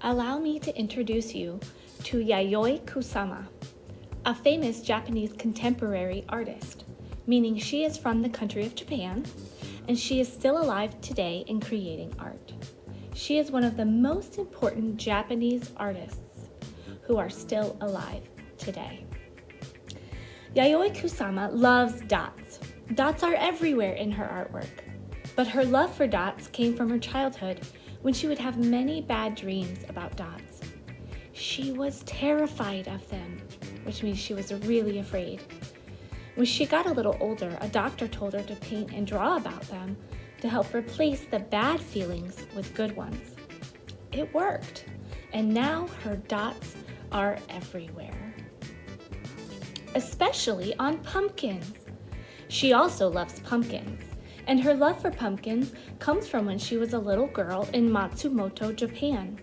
Allow me to introduce you to Yayoi Kusama, a famous Japanese contemporary artist, meaning she is from the country of Japan, and she is still alive today in creating art. She is one of the most important Japanese artists who are still alive today. Yayoi Kusama loves dots. Dots are everywhere in her artwork, but her love for dots came from her childhood when she would have many bad dreams about dots. She was terrified of them, which means she was really afraid. When she got a little older, a doctor told her to paint and draw about them to help replace the bad feelings with good ones. It worked, and now her dots are everywhere, especially on pumpkins. She also loves pumpkins, and her love for pumpkins comes from when she was a little girl in Matsumoto, Japan.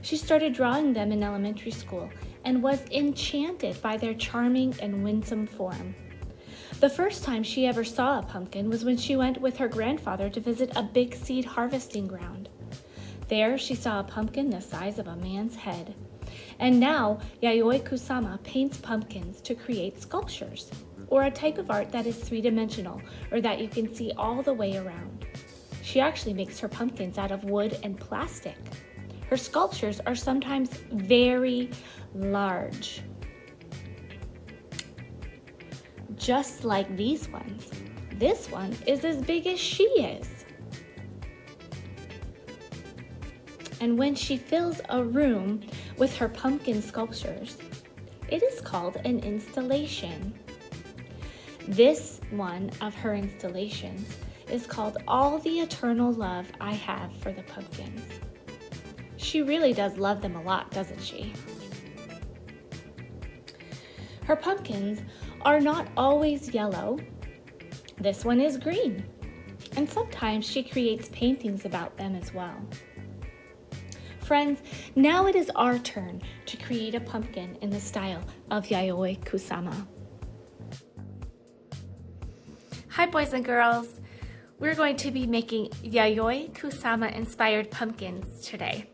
She started drawing them in elementary school and was enchanted by their charming and winsome form. The first time she ever saw a pumpkin was when she went with her grandfather to visit a big seed harvesting ground. There she saw a pumpkin the size of a man's head. And now Yayoi Kusama paints pumpkins to create sculptures, or a type of art that is three-dimensional, or that you can see all the way around. She actually makes her pumpkins out of wood and plastic. Her sculptures are sometimes very large, just like these ones. This one is as big as she is. And when she fills a room with her pumpkin sculptures, it is called an installation. This one of her installations is called All the Eternal Love I Have for the Pumpkins. She really does love them a lot, doesn't she? Her pumpkins are not always yellow. This one is green, and sometimes she creates paintings about them as well. Friends, now it is our turn to create a pumpkin in the style of Yayoi Kusama. Hi boys and girls, we're going to be making Yayoi Kusama inspired pumpkins today.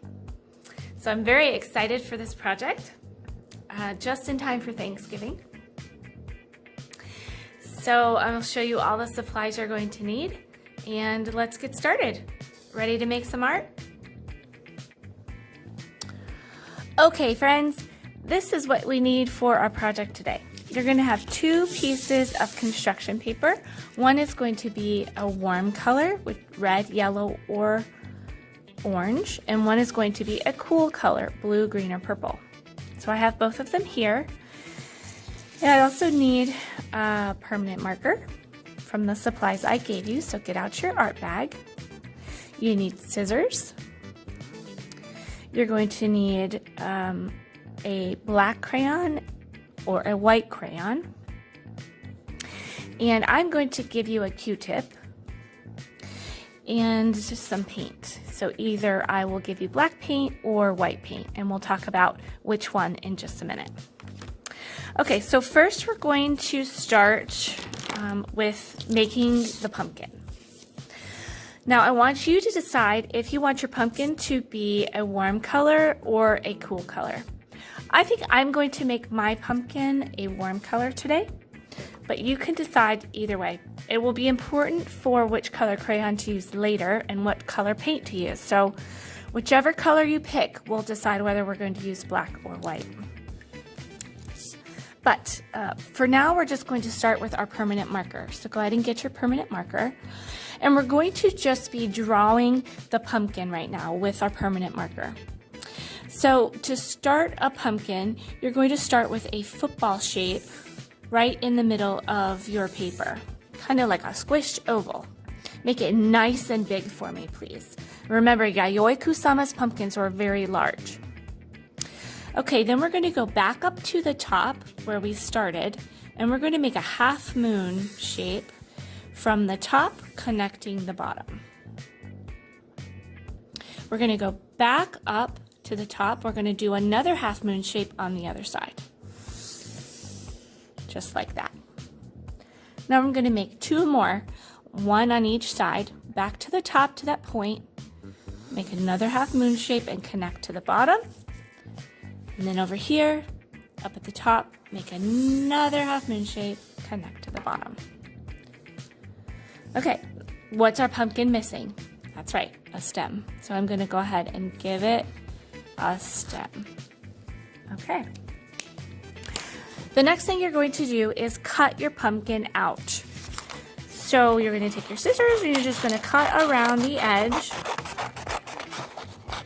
So I'm very excited for this project, just in time for Thanksgiving. So I'll show you all the supplies you're going to need, and let's get started. Ready to make some art? Okay friends, this is what we need for our project today. You're going to have 2 pieces of construction paper. One is going to be a warm color with red, yellow, or orange, and one is going to be a cool color, blue, green, or purple. So I have both of them here. And I also need a permanent marker from the supplies I gave you, so get out your art bag. You need scissors. You're going to need a black crayon or a white crayon. And I'm going to give you a Q-tip and just some paint. So either I will give you black paint or white paint, and we'll talk about which one in just a minute. Okay, so first we're going to start with making the pumpkin. Now I want you to decide if you want your pumpkin to be a warm color or a cool color. I think I'm going to make my pumpkin a warm color today, but you can decide either way. It will be important for which color crayon to use later and what color paint to use. So whichever color you pick will decide whether we're going to use black or white. But for now, we're just going to start with our permanent marker. So go ahead and get your permanent marker. And we're going to just be drawing the pumpkin right now with our permanent marker. So to start a pumpkin, you're going to start with a football shape right in the middle of your paper, kind of like a squished oval. Make it nice and big for me, please. Remember, Yayoi Kusama's pumpkins are very large. Okay, then we're going to go back up to the top where we started, and we're going to make a half moon shape from the top connecting the bottom. We're going to go back up to the top. We're going to do another half moon shape on the other side. Just like that. Now I'm going to make 2 more, one on each side, back to the top to that point, make another half moon shape and connect to the bottom. And then over here, up at the top, make another half moon shape, connect to the bottom. Okay, what's our pumpkin missing? That's right, a stem. So I'm gonna go ahead and give it a stem. Okay. The next thing you're going to do is cut your pumpkin out. So you're gonna take your scissors and you're just gonna cut around the edge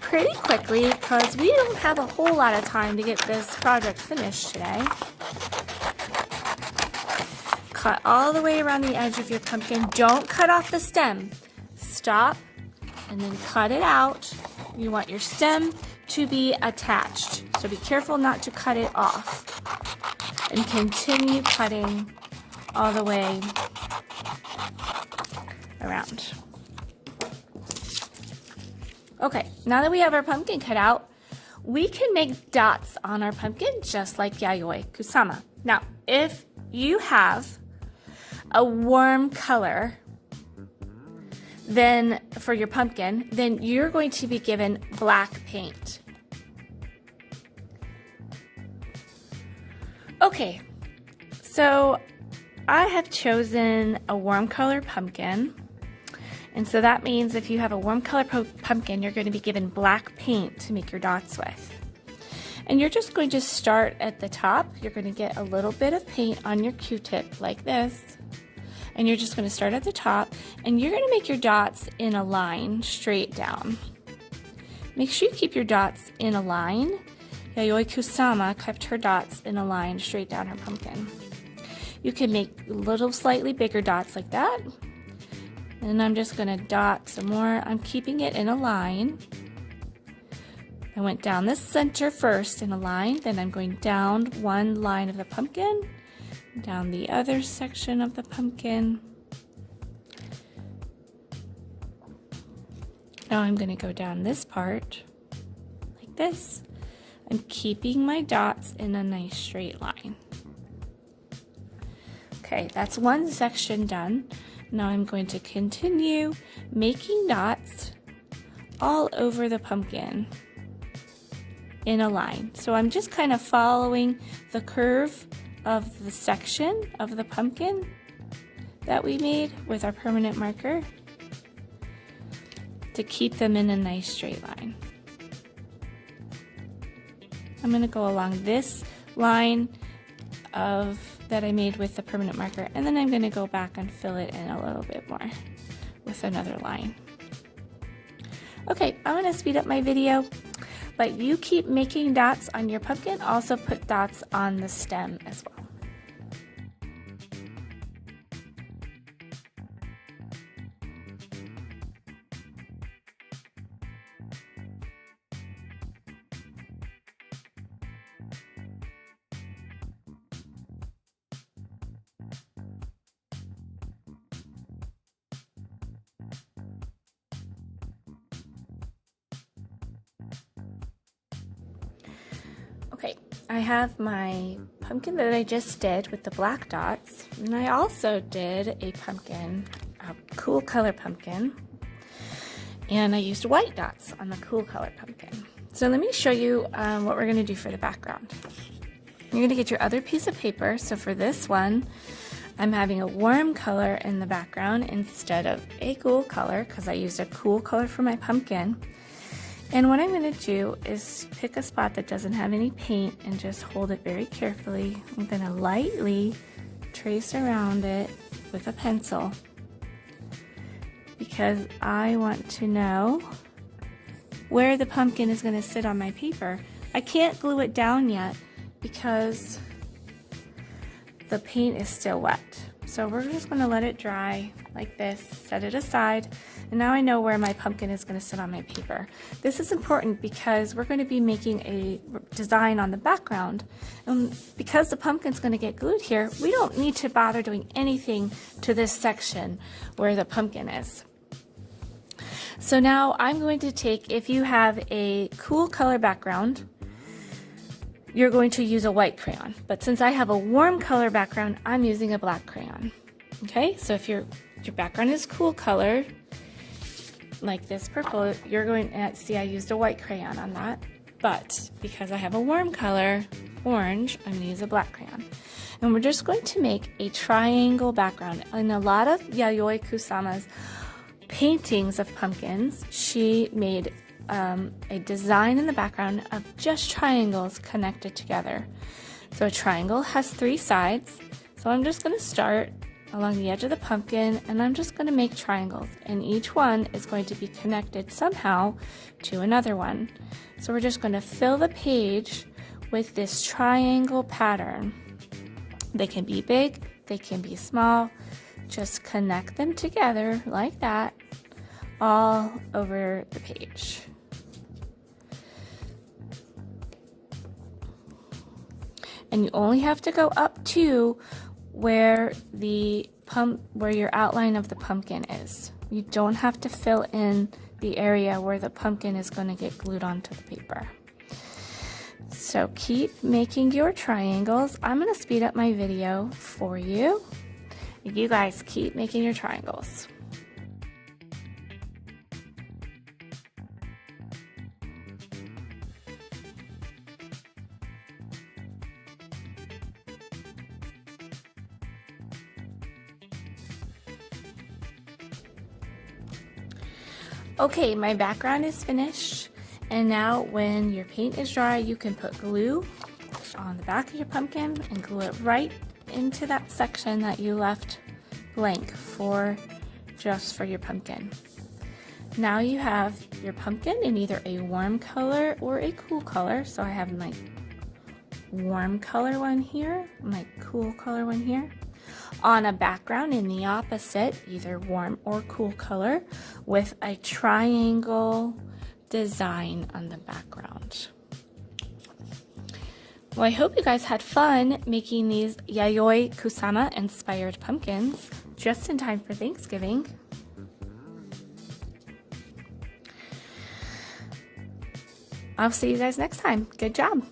pretty quickly because we don't have a whole lot of time to get this project finished today. Cut all the way around the edge of your pumpkin. Don't cut off the stem. Stop and then cut it out. You want your stem to be attached, so be careful not to cut it off. And continue cutting all the way around. Okay, now that we have our pumpkin cut out, we can make dots on our pumpkin just like Yayoi Kusama. Now, if you have a warm color then for your pumpkin, then you're going to be given black paint. Okay, so I have chosen a warm color pumpkin. And so that means if you have a warm color pumpkin, you're going to be given black paint to make your dots with. And you're just going to start at the top. You're going to get a little bit of paint on your Q-tip like this. And you're just going to start at the top. And you're going to make your dots in a line straight down. Make sure you keep your dots in a line. Yayoi Kusama kept her dots in a line straight down her pumpkin. You can make little slightly bigger dots like that. And I'm just going to dot some more. I'm keeping it in a line. I went down the center first in a line, then I'm going down one line of the pumpkin, down the other section of the pumpkin. Now I'm going to go down this part like this. I'm keeping my dots in a nice straight line. Okay, that's one section done. Now I'm going to continue making dots all over the pumpkin in a line. So I'm just kind of following the curve of the section of the pumpkin that we made with our permanent marker to keep them in a nice straight line. I'm going to go along this line that I made with the permanent marker, and then I'm going to go back and fill it in a little bit more with another line. Okay, I'm going to speed up my video, but you keep making dots on your pumpkin. Also put dots on the stem as well. Okay, I have my pumpkin that I just did with the black dots, and I also did a pumpkin, a cool color pumpkin, and I used white dots on the cool color pumpkin. So let me show you what we're going to do for the background. You're going to get your other piece of paper. So for this one, I'm having a warm color in the background instead of a cool color because I used a cool color for my pumpkin. And what I'm going to do is pick a spot that doesn't have any paint and just hold it very carefully. I'm going to lightly trace around it with a pencil because I want to know where the pumpkin is going to sit on my paper. I can't glue it down yet because the paint is still wet. So we're just going to let it dry like this, set it aside, and now I know where my pumpkin is going to sit on my paper. This is important because we're going to be making a design on the background, and because the pumpkin's going to get glued here, we don't need to bother doing anything to this section where the pumpkin is. So now I'm going to take, if you have a cool color background, you're going to use a white crayon. But since I have a warm color background, I'm using a black crayon. Okay, so if your background is cool color, like this purple, you're going to see I used a white crayon on that, but because I have a warm color, orange, I'm going to use a black crayon. And we're just going to make a triangle background. In a lot of Yayoi Kusama's paintings of pumpkins, she made a design in the background of just triangles connected together. So a triangle has 3 sides. So I'm just going to start along the edge of the pumpkin, and I'm just going to make triangles, and each one is going to be connected somehow to another one. So we're just going to fill the page with this triangle pattern. They can be big, they can be small. Just connect them together like that all over the page. And you only have to go up to where your outline of the pumpkin is. You don't have to fill in the area where the pumpkin is going to get glued onto the paper. So keep making your triangles. I'm going to speed up my video for you. You guys keep making your triangles. Okay, my background is finished, and now when your paint is dry, you can put glue on the back of your pumpkin and glue it right into that section that you left blank just for your pumpkin. Now you have your pumpkin in either a warm color or a cool color. So I have my warm color one here, my cool color one here, on a background in the opposite, either warm or cool color, with a triangle design on the background. Well, I hope you guys had fun making these Yayoi Kusama inspired pumpkins just in time for Thanksgiving. I'll see you guys next time. Good job.